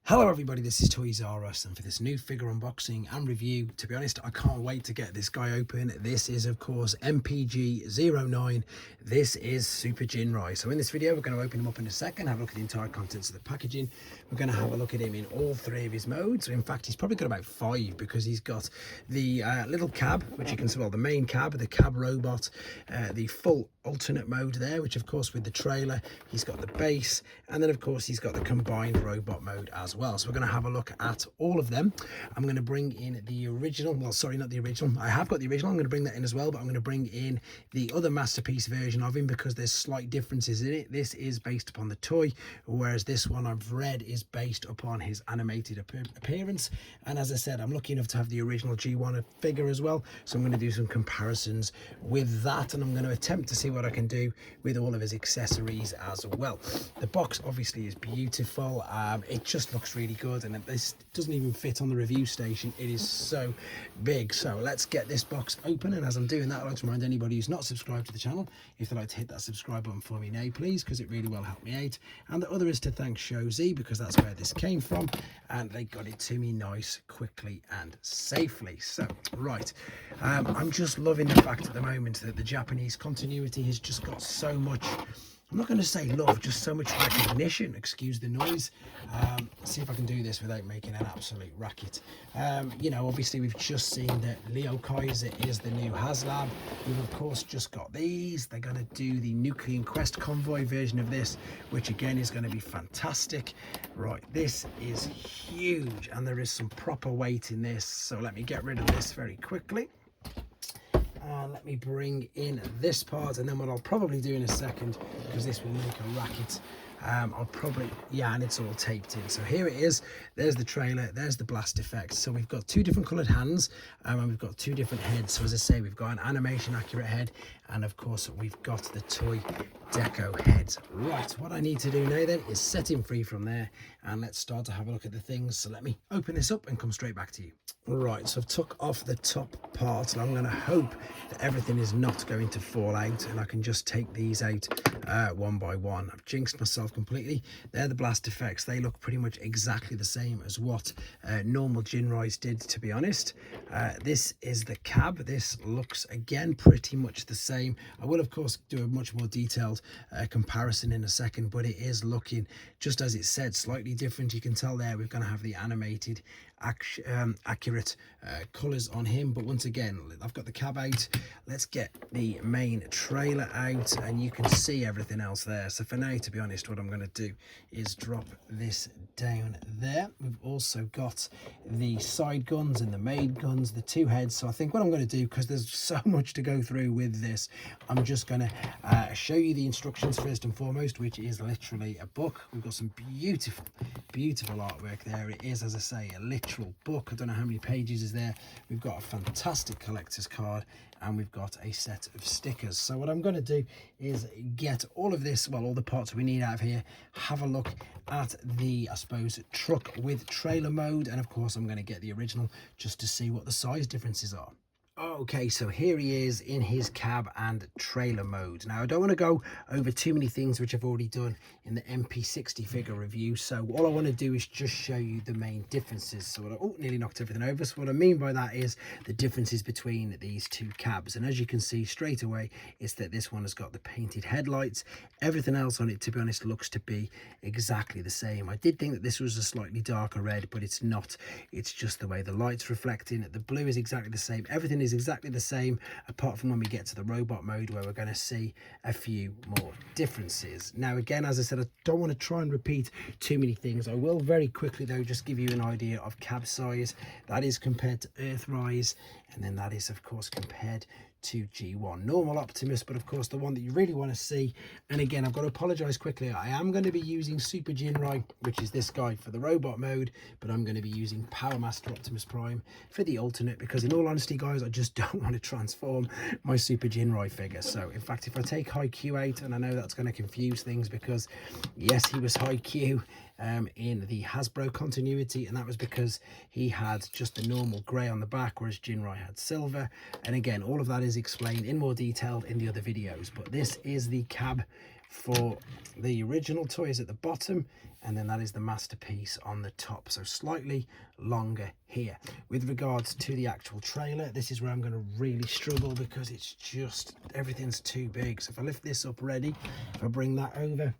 Hello everybody, this is toysareruss, and for this new figure unboxing and review, to be honest, I can't wait to get this guy open. This is of course MPG 09. This is Super Ginrai. So in this video we're going to open him up in a second, have a look at the entire contents of the packaging. We're going to have a look at him in all three of his modes. In fact, he's probably got about 5 because he's got the little cab, which you can see, well, the main cab, the cab robot, the full alternate mode there, which of course with the trailer, he's got the base, and then of course he's got the combined robot mode as well. So we're going to have a look at all of them. I'm going to bring in the original, well, sorry, not the original, I have got the original, I'm going to bring that in as well, but I'm going to bring in the other masterpiece version of him because there's slight differences in it. This is based upon the toy, whereas this one I've read is based upon his animated appearance. And as I said, I'm lucky enough to have the original G1 figure as well, so I'm going to do some comparisons with that, and I'm going to attempt to see what I can do with all of his accessories as well. The box obviously is beautiful. It just looks really good, and this doesn't even fit on the review station. It is so big. So let's get this box open, and as I'm doing that, I'd like to remind anybody who's not subscribed to the channel, if they'd like to hit that subscribe button for me now, please, because it really will help me out. And the other is to thank Shozy, because that's where this came from, and they got it to me nice, quickly and safely. So right, I'm just loving the fact at the moment that the Japanese continuity has just got so much, I'm not going to say love, just so much recognition. Excuse the noise. See if I can do this without making an absolute racket. You know, obviously we've just seen that Leo Kaiser is the new HasLab. We've of course just got these. They're going to do the Nuclear Quest Convoy version of this, which again is going to be fantastic. Right, this is huge, and there is some proper weight in this. So let me get rid of this very quickly. Let me bring in this part, and then what I'll probably do in a second, because this will make a racket, I'll probably, yeah, and it's all taped in. So here it is. There's the trailer, there's the blast effect. So we've got 2 different coloured hands, and we've got 2 different heads. So as I say, we've got an animation accurate head, and of course we've got the toy deco head. Right, what I need to do now then is set him free from there, and let's start to have a look at the things. So let me open this up and come straight back to you. Right, so I've took off the top part, and I'm going to hope that everything is not going to fall out, and I can just take these out one by one. I've jinxed myself completely. They're the blast effects. They look pretty much exactly the same as what normal Ginrais did, to be honest. This is the cab. This looks again pretty much the same. I will of course do a much more detailed comparison in a second, but it is looking just as it said, slightly different. You can tell there we're going to have the animated accurate colors on him, but once again, I've got the cab out. Let's get the main trailer out, and you can see everything else there. So for now, to be honest, what I'm going to do is drop this down there. We've also got the side guns and the main guns, the 2 heads. So I think what I'm going to do, because there's so much to go through with this, I'm just going to show you the instructions first and foremost, which is literally a book. We've got some beautiful artwork there. It is, as I say, a literal book. I don't know how many pages is there. We've got a fantastic collector's card, and we've got a set of stickers. So what I'm going to do is get all of this, well, all the parts we need out of here, have a look at the, I suppose, truck with trailer mode, and of course I'm going to get the original just to see what the size differences are. Okay, so here he is in his cab and trailer mode. Now, I don't want to go over too many things which I've already done in the MP60 figure review. So all I want to do is just show you the main differences. So nearly knocked everything over. So what I mean by that is the differences between these 2 cabs. And as you can see straight away, it's that this one has got the painted headlights. Everything else on it, to be honest, looks to be exactly the same. I did think that this was a slightly darker red, but it's not. It's just the way the light's reflecting. The blue is exactly the same. Everything is exactly the same, apart from when we get to the robot mode, where we're going to see a few more differences. Now again, as I said, I don't want to try and repeat too many things. I will very quickly though just give you an idea of cab size. That is compared to Earthrise, and then that is of course compared to G1 normal Optimus, but of course the one that you really want to see. And again, I've got to apologize quickly, I am going to be using Super Ginrai, which is this guy, for the robot mode, but I'm going to be using Powermaster Optimus Prime for the alternate, because in all honesty guys, I just don't want to transform my Super Ginrai figure. So in fact, if I take High Q out, and I know that's going to confuse things, because yes, he was High Q in the Hasbro continuity, and that was because he had just the normal grey on the back, whereas Ginrai had silver. And again, all of that is explained in more detail in the other videos, but this is the cab for the original toy is at the bottom, and then that is the masterpiece on the top, so slightly longer here. With regards to the actual trailer, this is where I'm going to really struggle because it's just everything's too big. So if I lift this up ready, if I bring that over,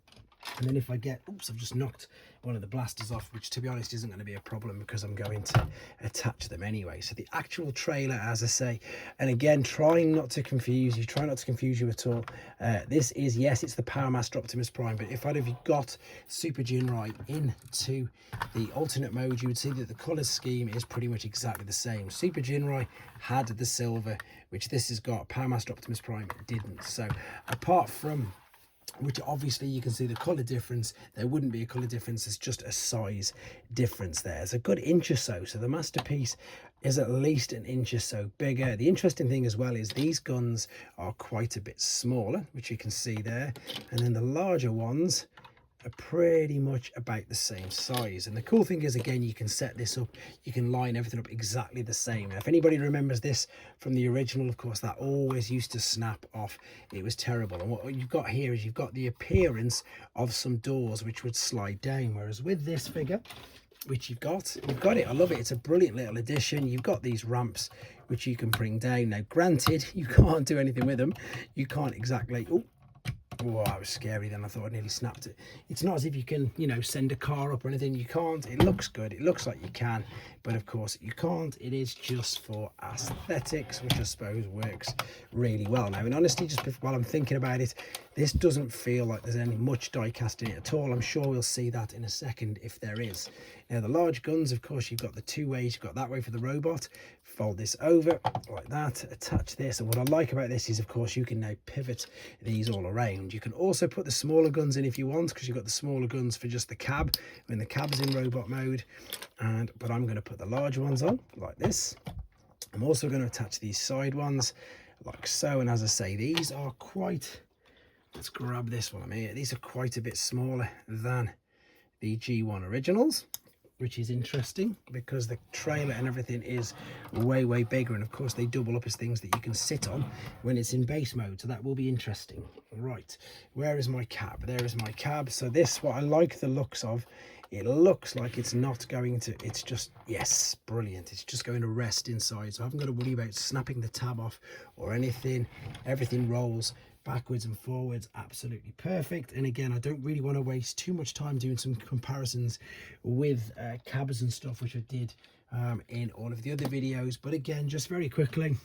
and then if I get, oops, I've just knocked one of the blasters off, which to be honest isn't going to be a problem because I'm going to attach them anyway. So the actual trailer, as I say, and again, trying not to confuse you, try not to confuse you at all. This is, yes, it's the Powermaster Optimus Prime, but if I'd have got Super Ginrai into the alternate mode, you would see that the colour scheme is pretty much exactly the same. Super Ginrai had the silver, which this has got. Powermaster Optimus Prime didn't. So apart from, which obviously you can see the color difference, there wouldn't be a color difference, it's just a size difference there. It's a good inch or so, so the masterpiece is at least an inch or so bigger. The interesting thing as well is these guns are quite a bit smaller, which you can see there, and then the larger ones are pretty much about the same size. And the cool thing is, again, you can set this up, you can line everything up exactly the same. Now, if anybody remembers this from the original, of course, that always used to snap off. It was terrible. And what you've got here is you've got the appearance of some doors which would slide down, whereas with this figure, which you've got it. I love it. It's a brilliant little addition. You've got these ramps which you can bring down. Now granted, you can't do anything with them, you can't exactly, oh, that was scary then. I thought I nearly snapped it. It's not as if you can, you know, send a car up or anything. You can't. It looks good. It looks like you can. But of course you can't. It is just for aesthetics, which I suppose works really well. Now, in honesty, just while I'm thinking about it, this doesn't feel like there's any much die cast in it at all. I'm sure we'll see that in a second if there is. Now, the large guns, of course, you've got the two ways. You've got that way for the robot. Fold this over like that. Attach this. And what I like about this is, of course, you can now pivot these all around. You can also put the smaller guns in if you want, because you've got the smaller guns for just the cab when the cab's in robot mode. But I'm going to put the large ones on like this. I'm also going to attach these side ones like so. And as I say, these are quite, let's grab this one here. These are quite a bit smaller than the G1 originals, which is interesting because the trailer and everything is way bigger, and of course they double up as things that you can sit on when it's in base mode, so that will be interesting. Right, where is my cab? There is my cab. So this, what I like the looks of, it looks like it's not going to, it's just, yes, brilliant, it's just going to rest inside, so I haven't got to worry about snapping the tab off or anything. Everything rolls backwards and forwards absolutely perfect. And again, I don't really want to waste too much time doing some comparisons with cabs and stuff, which I did in all of the other videos. But again, just very quickly,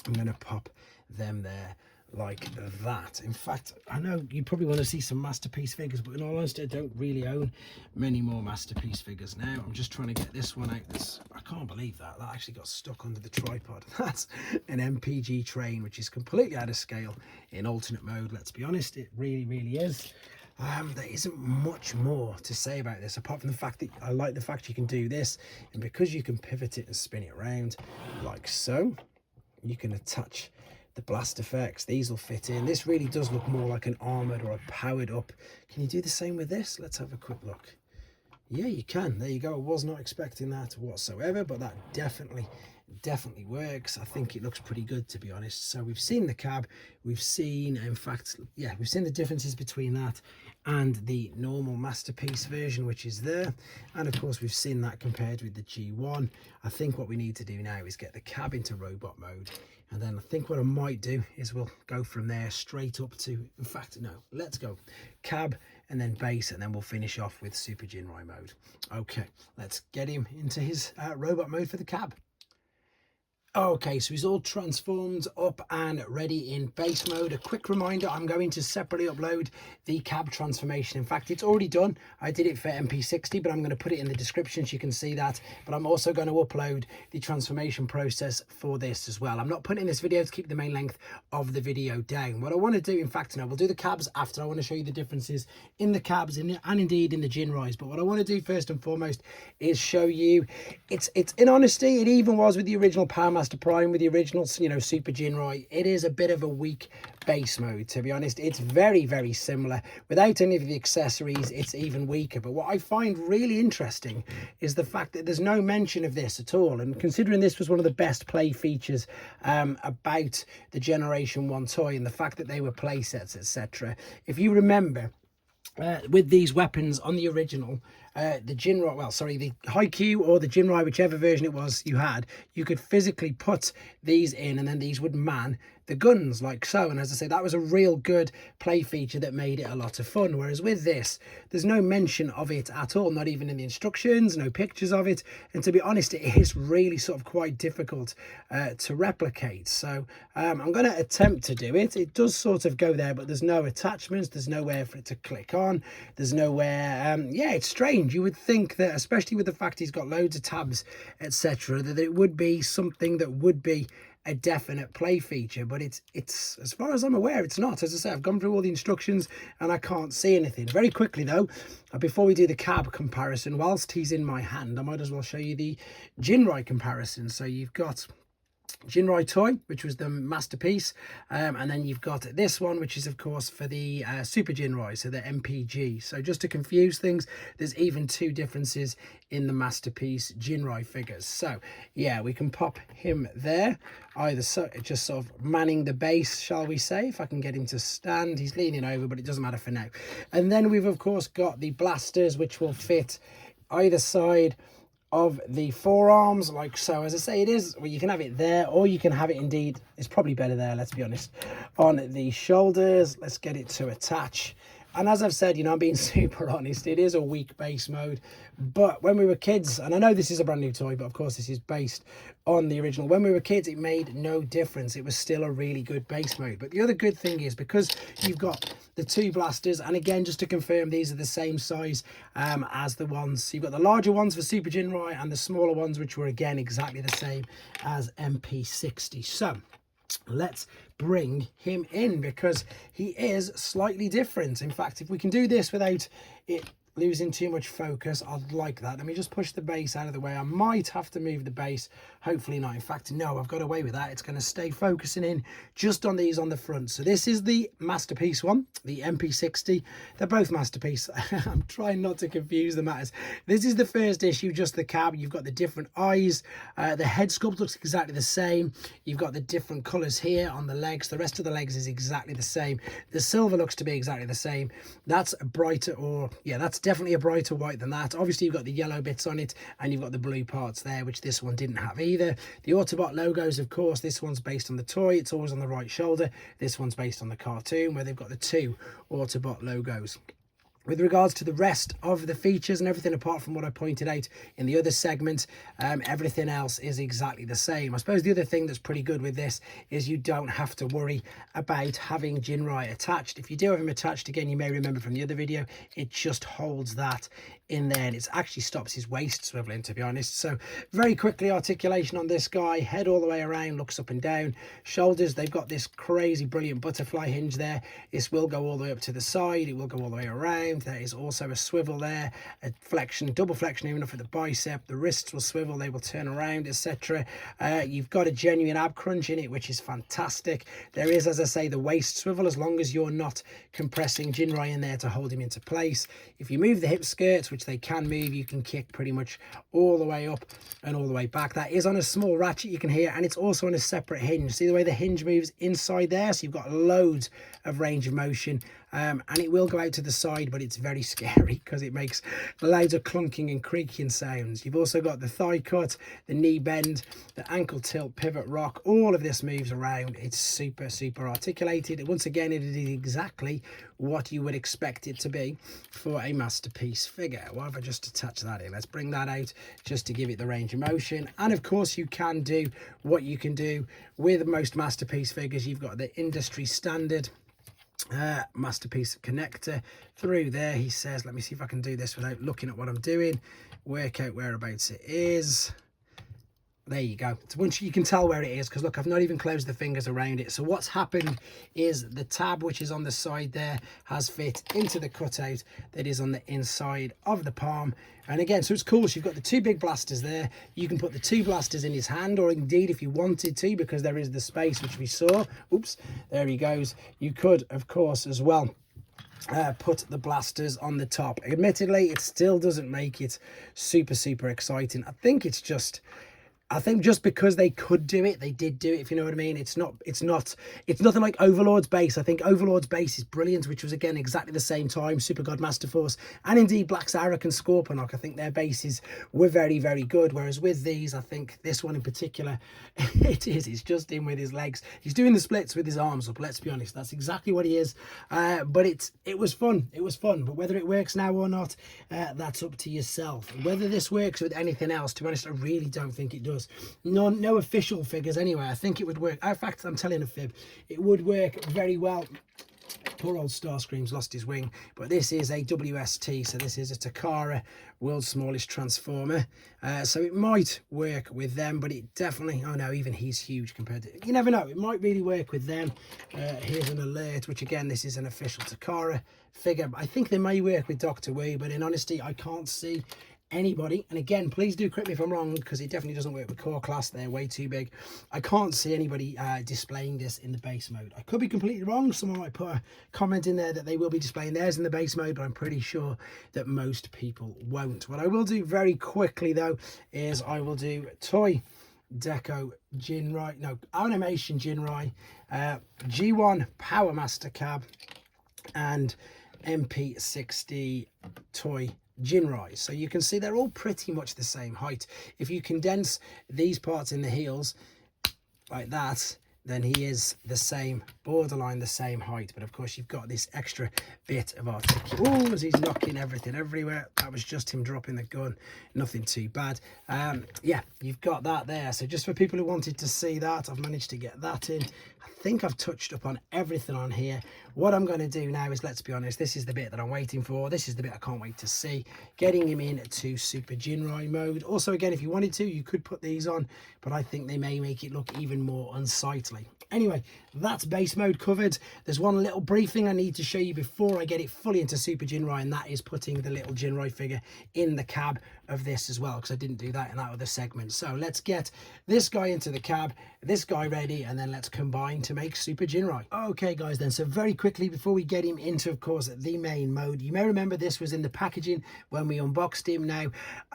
I'm going to pop them there like that. In fact, I know you probably want to see some masterpiece figures, but in all honesty, I don't really own many more masterpiece figures now. I'm just trying to get this one out. I can't believe that actually got stuck under the tripod. That's an MPG train, which is completely out of scale in alternate mode. Let's be honest, it really is. There isn't much more to say about this apart from the fact that I like the fact you can do this, and because you can pivot it and spin it around like so, you can attach the blast effects. These will fit in. This really does look more like an armored or a powered up. Can you do the same with this? Let's have a quick look. Yeah, you can. There you go. I was not expecting that whatsoever, but that definitely works. I think it looks pretty good, to be honest. So we've seen the cab, we've seen, in fact, yeah, we've seen the differences between that and the normal masterpiece version, which is there, and of course we've seen that compared with the G1. I think what we need to do now is get the cab into robot mode, and then I think what I might do is we'll go from there straight up to, in fact, no, let's go cab and then base, and then we'll finish off with Super Ginrai mode. Okay, let's get him into his robot mode for the cab. Okay, so he's all transformed up and ready in base mode. A quick reminder, I'm going to separately upload the cab transformation. In fact, it's already done. I did it for MP60, but I'm going to put it in the description so you can see that. But I'm also going to upload the transformation process for this as well. I'm not putting in this video to keep the main length of the video down. What I want to do, in fact, no, we'll do the cabs after. I want to show you the differences in the cabs and indeed in the Ginrais. But what I want to do first and foremost is show you, it's in honesty, it even was with the original Powermaster Powermaster Prime with the originals, you know, Super Ginrai, it is a bit of a weak base mode, to be honest. It's very, very similar. Without any of the accessories, it's even weaker. But what I find really interesting is the fact that there's no mention of this at all. And considering this was one of the best play features about the Generation 1 toy, and the fact that they were play sets, etc. If you remember, with these weapons on the original, the Ginrai, well, sorry, the Haikyuu or the Ginrai, whichever version it was you had, you could physically put these in, and then these would man the guns like so. And as I say, that was a real good play feature that made it a lot of fun. Whereas with this, there's no mention of it at all, not even in the instructions, no pictures of it. And to be honest, it is really sort of quite difficult to replicate. So I'm going to attempt to do it. It does sort of go there, but there's no attachments, there's nowhere for it to click on, there's nowhere. Yeah, it's strange. You would think that, especially with the fact he's got loads of tabs, etc., that it would be something that would be a definite play feature, but it's as far as I'm aware, it's not. As I say, I've gone through all the instructions and I can't see anything. Very quickly though, before we do the cab comparison, whilst he's in my hand, I might as well show you the Ginrai comparison. So you've got Ginrai toy, which was the masterpiece, and then you've got this one, which is of course for the Super Ginrai, so the MPG. So just to confuse things, there's even two differences in the masterpiece Ginrai figures. So yeah, we can pop him there, either so, just sort of manning the base, shall we say, if I can get him to stand. He's leaning over, but it doesn't matter for now. And then we've of course got the blasters, which will fit either side of the forearms like so. As I say, it is, well, you can have it there, or you can have it, indeed, it's probably better there, let's be honest, on the shoulders. Let's get it to attach. And as I've said, you know, I'm being super honest, it is a weak base mode. But when we were kids, and I know this is a brand new toy, but of course this is based on the original. When we were kids, it made no difference. It was still a really good base mode. But the other good thing is, because you've got the two blasters, and again, just to confirm, these are the same size as the ones. You've got the larger ones for Super Ginrai and the smaller ones, which were again exactly the same as MP60. So let's bring him in, because he is slightly different. In fact, if we can do this without it losing too much focus, I'd like that. Let me just push the base out of the way. I might have to move the base, hopefully not. In fact, no, I've got away with that. It's going to stay focusing in just on these on the front. So this is the masterpiece one, the MP60. They're both masterpiece. I'm trying not to confuse the matters. This is the first issue, just the cab. You've got the different eyes. The head sculpt looks exactly the same. You've got the different colors here on the legs. The rest of the legs is exactly the same. The silver looks to be exactly the same. That's a brighter, or yeah, that's definitely a brighter white than that. Obviously you've got the yellow bits on it, and you've got the blue parts there, which this one didn't have either. The Autobot logos, of course, this one's based on the toy. It's always on the right shoulder. This one's based on the cartoon, where they've got the two Autobot logos. With regards to the rest of the features and everything, apart from what I pointed out in the other segment, everything else is exactly the same. I suppose the other thing that's pretty good with this is you don't have to worry about having Ginrai attached. If you do have him attached, again, you may remember from the other video, it just holds that in there, and it actually stops his waist swiveling, to be honest. So very quickly, articulation on this guy, head all the way around, looks up and down. Shoulders, they've got this crazy brilliant butterfly hinge there. This will go all the way up to the side, it will go all the way around. There is also a swivel there, a flexion, double flexion even up at the bicep. The wrists will swivel, they will turn around, etc. You've got a genuine ab crunch in it, which is fantastic. There is, as I say, the waist swivel, as long as you're not compressing Ginrai in there to hold him into place. If you move the hip skirts, which they can move, you can kick pretty much all the way up and all the way back. That is on a small ratchet, you can hear, and it's also on a separate hinge. See the way the hinge moves inside there? So you've got loads of range of motion, and it will go out to the side, but it's very scary because it makes loads of clunking and creaking sounds. You've also got the thigh cut, the knee bend, the ankle tilt, pivot rock. All of this moves around. It's super, super articulated. Once again, it is exactly what you would expect it to be for a masterpiece figure. Why have I just attached that in? Let's bring that out just to give it the range of motion. And of course, you can do what you can do with most masterpiece figures. You've got the industry standard masterpiece connector through there. He says, let me see if I can do this without looking at what I'm doing, work out whereabouts it is. There you go. So once you can tell where it is, because look, I've not even closed the fingers around it. So what's happened is the tab, which is on the side there, has fit into the cutout that is on the inside of the palm. And again, so it's cool. So you've got the two big blasters there. You can put the two blasters in his hand, or indeed if you wanted to, because there is the space which we saw. Oops, there he goes. You could, of course, as well put the blasters on the top. Admittedly, it still doesn't make it super exciting. I think just because they could do it, they did do it, if you know what I mean. It's nothing like Overlord's base. I think Overlord's base is brilliant, which was again exactly the same time, Super God Masterforce, and indeed Black Zarek and Scorponok. I think their bases were very good. Whereas with these, I think this one in particular, it's just in with his legs. He's doing the splits with his arms up, let's be honest. That's exactly what he is. But it was fun. It was fun. But whether it works now or not, that's up to yourself. Whether this works with anything else, to be honest, I really don't think it does. No official figures anyway. I think it would work. In fact, I'm telling a fib. It would work very well. Poor old Starscream's lost his wing, but this is a WST, so this is a Takara, world's smallest transformer. So it might work with them, but it definitely, oh no, even he's huge compared to, you never know, it might really work with them. Here's an alert, which again, this is an official Takara figure. I think they may work with Dr. Wee, but in honesty, I can't see anybody, and again, please do correct me if I'm wrong, because it definitely doesn't work with core class. They're way too big. I can't see anybody displaying this in the base mode. I could be completely wrong. Someone might put a comment in there that they will be displaying theirs in the base mode, but I'm pretty sure that most people won't. What I will do very quickly though is I will do Toy Deco Ginrai, no, Animation Ginrai, G1 Powermaster cab, and MP60 Toy Ginrai. So you can see they're all pretty much the same height. If you condense these parts in the heels like that, then he is the same, borderline the same height. But of course you've got this extra bit of articulation. Oh, as he's knocking everything everywhere. That was just him dropping the gun, nothing too bad. Yeah, you've got that there. So just for people who wanted to see that, I've managed to get that in. I think I've touched upon everything on here. What I'm going to do now is, let's be honest, this is the bit that I'm waiting for. This is the bit I can't wait to see. Getting him into Super Ginrai mode. Also, again, if you wanted to, you could put these on, but I think they may make it look even more unsightly. Anyway, that's base mode covered. There's one little briefing I need to show you before I get it fully into Super Ginrai, and that is putting the little Ginrai figure in the cab of this as well, because I didn't do that in that other segment. So let's get this guy into the cab, this guy ready, and then let's combine to make Super Ginrai. Okay guys, then, so very quickly before we get him into, of course, the main mode, you may remember this was in the packaging when we unboxed him. Now,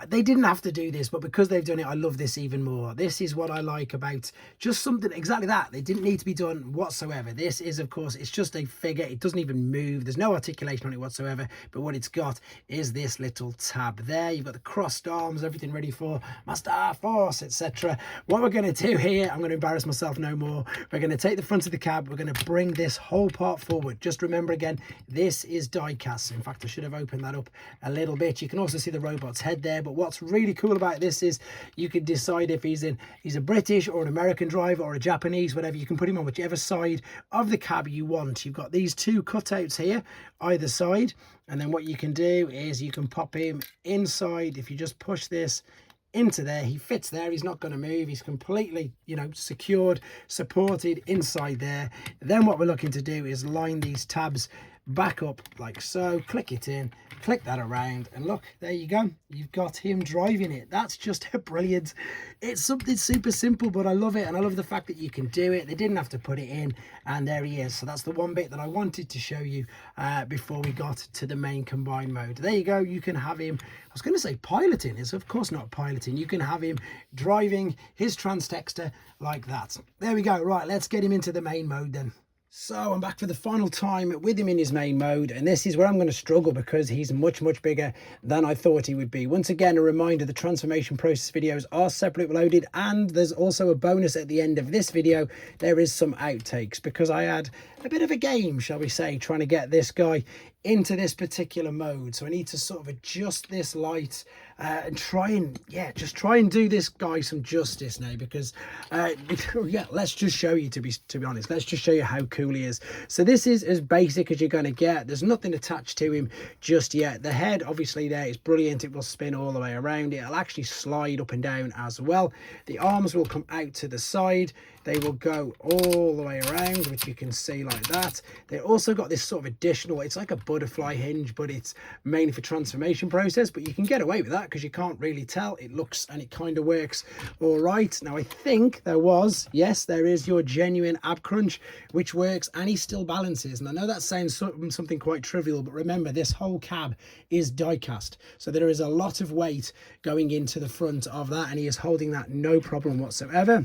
they didn't have to do this, but because they've done it, I love this even more. This is what I like about just something exactly that. They didn't need to be done whatsoever. This is, of course, it's just a figure. It doesn't even move. There's no articulation on it whatsoever, but what it's got is this little tab there. You've got the crossed arms, everything ready for masterforce, etc. What we're going to do here, I'm going to embarrass myself no more. We're going to take the front of the cab. We're going to bring this whole part forward. Just remember again, this is die cast. In fact, I should have opened that up a little bit. You can also see the robot's head there, but what's really cool about this is you can decide if he's a British or an American driver or a Japanese, whatever. You can put him on whichever side of the cab you want. You've got these two cutouts here either side, and then what you can do is you can pop him inside. If you just push this into there, he fits there. He's not going to move. He's completely, you know, secured, supported inside there. Then what we're looking to do is line these tabs back up like so, click it in, click that around, and look, there you go. You've got him driving it. That's just brilliant. It's something super simple, but I love it, and I love the fact that you can do it. They didn't have to put it in, and there he is. So that's the one bit that I wanted to show you before we got to the main combined mode. There you go. You can have him, I was going to say piloting. It's of course not piloting. You can have him driving his Transtexter like that. There we go. Right, let's get him into the main mode then. So I'm back for the final time with him in his main mode, and this is where I'm going to struggle because he's much bigger than I thought he would be. Once again, a reminder, the transformation process videos are separately uploaded, and there's also a bonus at the end of this video. There is some outtakes because I had a bit of a game, shall we say, trying to get this guy into this particular mode. So I need to sort of adjust this light and try and, yeah, just try and do this guy some justice now, because yeah, let's just show you, to be honest, let's just show you how cool he is. So this is as basic as you're going to get. There's nothing attached to him just yet. The head obviously there is brilliant. It will spin all the way around. It'll actually slide up and down as well. The arms will come out to the side. They will go all the way around, which you can see like that. They also got this sort of additional, it's like a butterfly hinge, but it's mainly for transformation process, but you can get away with that because you can't really tell. It looks and it kind of works all right. Now I think there was, yes, there is your genuine ab crunch, which works, and he still balances. And I know that sounds something quite trivial, but remember, this whole cab is die cast, so there is a lot of weight going into the front of that, and he is holding that no problem whatsoever.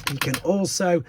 You can also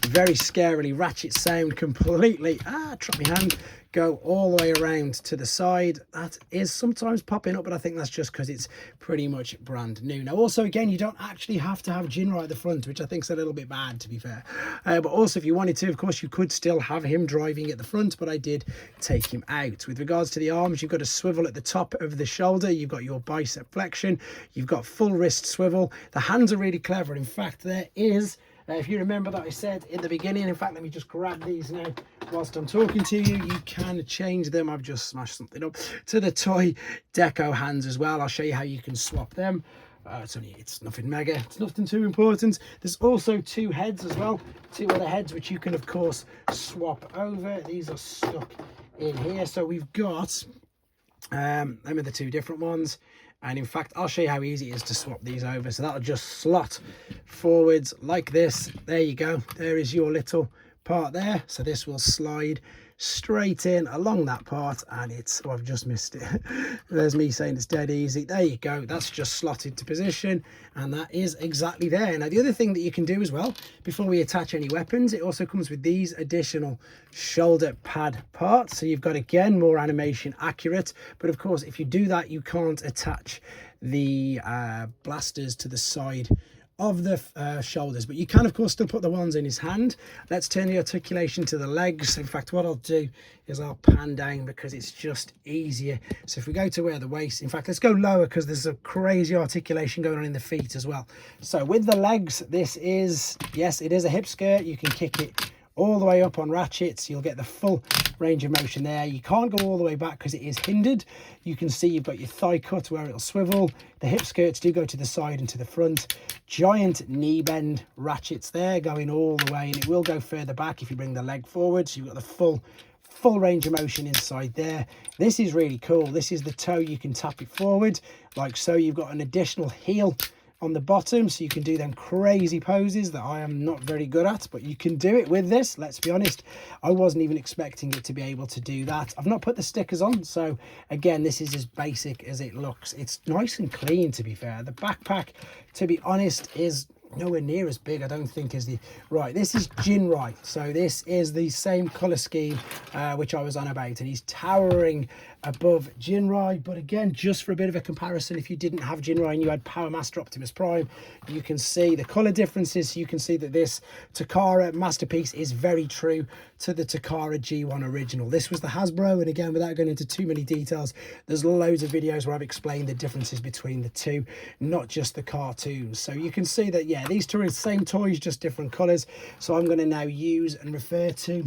very scarily ratchet sound completely, drop my hand, go all the way around to the side. That is sometimes popping up, but I think that's just because it's pretty much brand new. Now also, again, you don't actually have to have Ginrai at the front, which I think is a little bit bad, to be fair. But also, if you wanted to, of course, you could still have him driving at the front, but I did take him out. With regards to the arms, you've got a swivel at the top of the shoulder. You've got your bicep flexion. You've got full wrist swivel. The hands are really clever. In fact, there is, if you remember that I said in the beginning, in fact, let me just grab these now whilst I'm talking to you, you can change them. I've just smashed something up, to the toy deco hands as well. I'll show you how you can swap them. It's nothing mega, it's nothing too important. There's also two heads as well, two other heads which you can of course swap over. These are stuck in here, so we've got them are the two different ones. And in fact, I'll show you how easy it is to swap these over. So that'll just slot forwards like this. There you go. There is your little part there. So this will slide straight in along that part, and it's, oh, I've just missed it. There's me saying it's dead easy. There you go. That's just slotted to position, and that is exactly there. Now, the other thing that you can do as well, before we attach any weapons, it also comes with these additional shoulder pad parts. So you've got, again, more animation accurate, but of course, if you do that, you can't attach the blasters to the side of the shoulders, but you can of course still put the ones in his hand. Let's turn the articulation to the legs. In fact, what I'll do is I'll pan down because it's just easier. So if we go to where the waist, in fact, let's go lower because there's a crazy articulation going on in the feet as well. So with the legs, this is, yes, it is a hip skirt. You can kick it all the way up on ratchets. You'll get the full range of motion there. You can't go all the way back because it is hindered. You can see you've got your thigh cut where it'll swivel. The hip skirts do go to the side and to the front. Giant knee bend ratchets there going all the way, and it will go further back if you bring the leg forward. So you've got the full range of motion inside there. This is really cool. This is the toe. You can tap it forward like so. You've got an additional heel on the bottom, so you can do them crazy poses that I am not very good at, but you can do it with this. Let's be honest, I wasn't even expecting it to be able to do that. I've not put the stickers on, so again, this is as basic as it looks. It's nice and clean, to be fair. The backpack, to be honest, is nowhere near as big, I don't think, as the right. This is Ginrai, so this is the same color scheme which I was on about, and he's towering above Ginrai. But again, just for a bit of a comparison, if you didn't have Ginrai and you had Powermaster Optimus Prime, you can see the color differences. You can see that this Takara Masterpiece is very true to the Takara G1 original. This was the Hasbro, and again, without going into too many details, there's loads of videos where I've explained the differences between the two, not just the cartoons. So you can see that, yeah, these two are the same toys, just different colors. So I'm going to now use and refer to,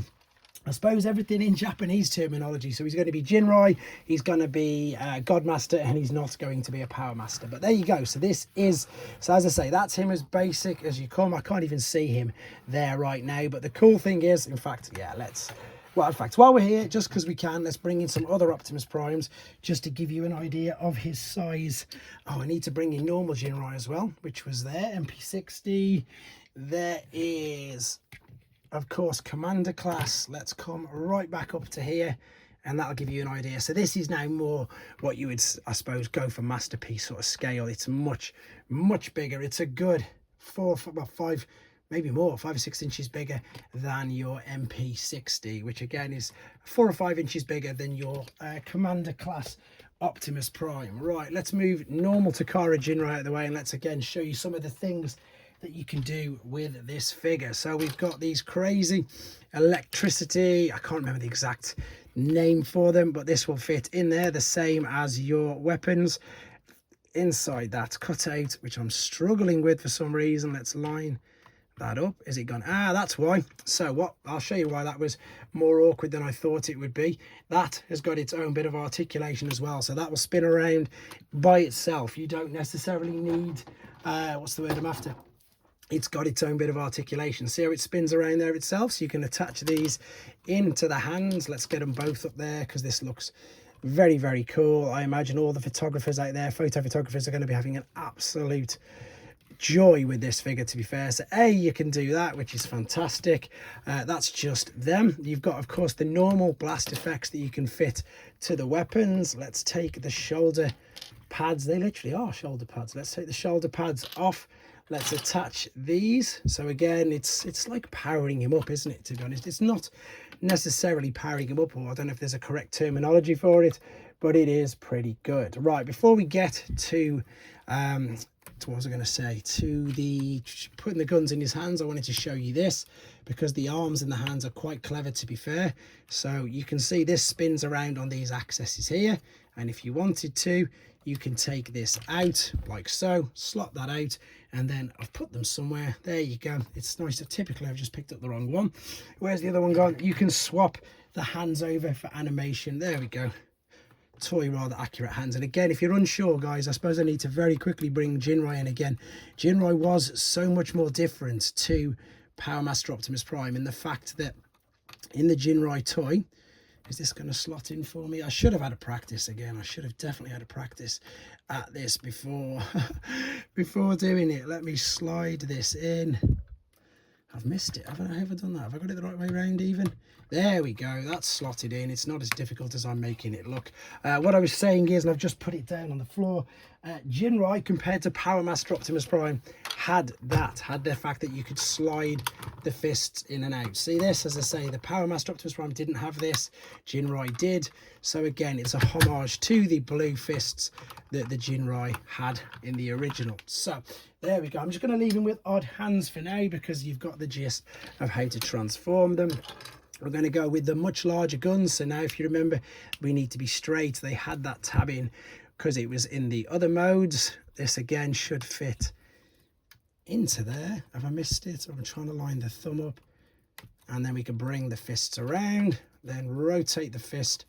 I suppose, everything in Japanese terminology. So he's going to be Ginrai, he's going to be Godmaster, and he's not going to be a Powermaster. But there you go. So this is, so as I say, that's him as basic as you come. I can't even see him there right now. But the cool thing is, in fact, yeah, well, in fact, while we're here, just because we can, let's bring in some other Optimus Primes just to give you an idea of his size. Oh, I need to bring in normal Ginrai as well, which was there, MP60. There is, of course, Commander class. Let's come right back up to here, and that'll give you an idea. So this is now more what you would, I suppose, go for Masterpiece sort of scale. It's much bigger. It's a good 5 or 6 inches bigger than your MP60, which again is 4 or 5 inches bigger than your Commander class Optimus Prime. Right, let's move normal Takara Ginrai out of the way, and let's again show you some of the things that you can do with this figure. So we've got these crazy electricity, I can't remember the exact name for them, but this will fit in there the same as your weapons. Inside that cutout, which I'm struggling with for some reason, let's line that up. Is it gone? Ah, that's why. So what, I'll show you why that was more awkward than I thought it would be. That has got its own bit of articulation as well, so that will spin around by itself. You don't necessarily need what's the word I'm after? It's got its own bit of articulation. See how it spins around there itself? So you can attach these into the hands. Let's get them both up there because this looks very, very cool. I imagine all the photographers out there, photo photographers, are going to be having an absolute joy with this figure, to be fair. So you can do that, which is fantastic. That's just them. You've got, of course, the normal blast effects that you can fit to the weapons. Let's take the shoulder pads. They literally are shoulder pads. Let's take the shoulder pads off. Let's attach these. So again, it's like powering him up, isn't it? To be honest, it's not necessarily powering him up, or I don't know if there's a correct terminology for it, but it is pretty good. Right, before we get to what was I going to say, to the putting the guns in his hands, I wanted to show you this because the arms and the hands are quite clever, to be fair. So you can see this spins around on these axes here, and if you wanted to, you can take this out like so, slot that out, and then I've put them somewhere. There you go. It's nice. Typically I've just picked up the wrong one. Where's the other one gone? You can swap the hands over for animation. There we go. Toy rather accurate hands. And again, if you're unsure, guys, I suppose I need to very quickly bring Ginrai in again. Ginrai was so much more different to Powermaster Optimus Prime in the fact that in the Ginrai toy, is this going to slot in for me? I should have had a practice again. I should have definitely had a practice at this before before doing it. Let me slide this in. I've missed it. Haven't I ever done that? Have I got it the right way around even? There we go. That's slotted in. It's not as difficult as I'm making it look. What I was saying is, and I've just put it down on the floor, Ginrai compared to Powermaster Optimus Prime had the fact that you could slide the fists in and out. See this? As I say, the Powermaster Optimus Prime didn't have this. Ginrai did. So again, it's a homage to the blue fists that the Ginrai had in the original. So there we go. I'm just going to leave him with odd hands for now because you've got the gist of how to transform them. We're going to go with the much larger guns. So now, if you remember, we need to be straight. They had that tab in because it was in the other modes. This again should fit into there. Have I missed it? I'm trying to line the thumb up, and then we can bring the fists around, then rotate the fist,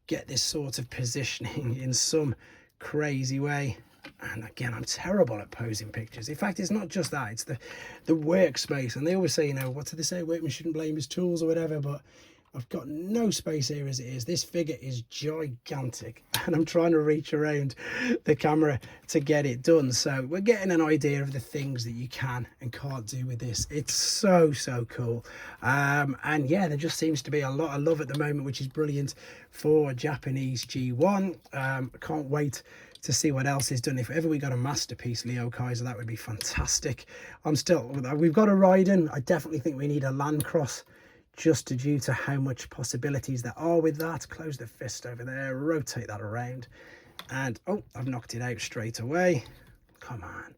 get this sort of positioning in some crazy way. And again, I'm terrible at posing pictures. In fact, it's not just that, it's the workspace. And they always say, you know, what do they say? Workman shouldn't blame his tools or whatever, but I've got no space here as it is. This figure is gigantic, and I'm trying to reach around the camera to get it done. So we're getting an idea of the things that you can and can't do with this. It's so cool. And yeah, there just seems to be a lot of love at the moment, which is brilliant for Japanese G1. I can't wait to see what else is done. If ever we got a masterpiece Leo Kaiser, that would be fantastic. We've got a Raiden. I definitely think we need a Land Cross, just due to how much possibilities there are with that. Close the fist over there, rotate that around, and oh, I've knocked it out straight away. Come on,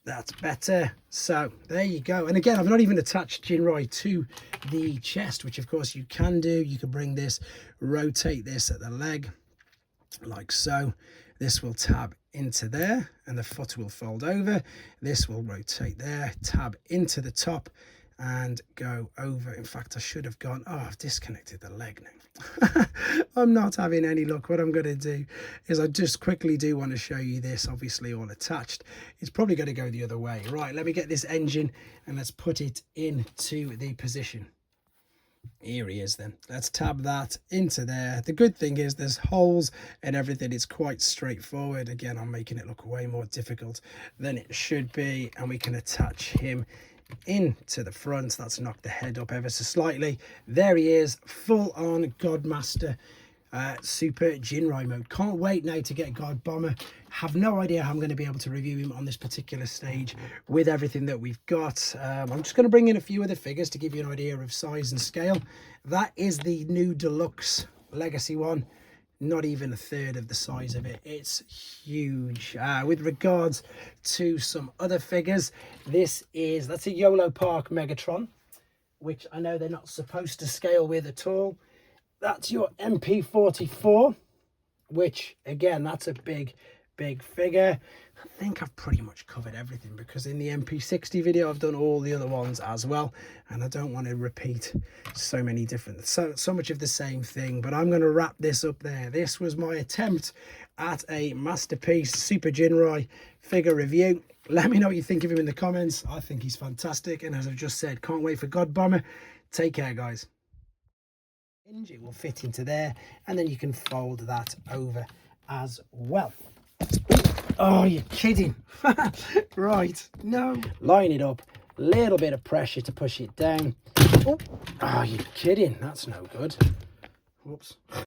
that's better. So there you go. And again, I've not even attached Ginrai to the chest, which of course you can do. You can bring this, rotate this at the leg like so. This will tab into there and the foot will fold over. This will rotate there, tab into the top and go over. In fact, I should have gone, I've disconnected the leg now. I'm not having any luck. What I'm going to do is I just quickly do want to show you this, obviously all attached. It's probably going to go the other way. Right, let me get this engine and let's put it into the position. Here he is then. Let's tab that into there. The good thing is there's holes and everything. It's quite straightforward. Again, I'm making it look way more difficult than it should be. And we can attach him into the front. That's knocked the head up ever so slightly. There he is, full on Godmaster Super Ginrai mode. Can't wait now to get God Bomber. Have no idea how I'm going to be able to review him on this particular stage with everything that we've got. I'm just going to bring in a few other figures to give you an idea of size and scale. That is the new deluxe legacy one. Not even a third of the size of it. It's huge. With regards to some other figures, that's a YOLO Park Megatron, which I know they're not supposed to scale with at all. that's your MP44, which again, that's a big figure. I think I've pretty much covered everything, because in the MP60 video I've done all the other ones as well, and I don't want to repeat so many different, so much of the same thing. But I'm going to wrap this up there. This was my attempt at a masterpiece Super Ginrai figure review. Let me know what you think of him in the comments. I think he's fantastic, and as I've just said, can't wait for God Bomber. Take care, guys. It will fit into there, and then you can fold that over as well. Oh, you're kidding. Right, no. Line it up, little bit of pressure to push it down. Oh, you're kidding. That's no good. Whoops.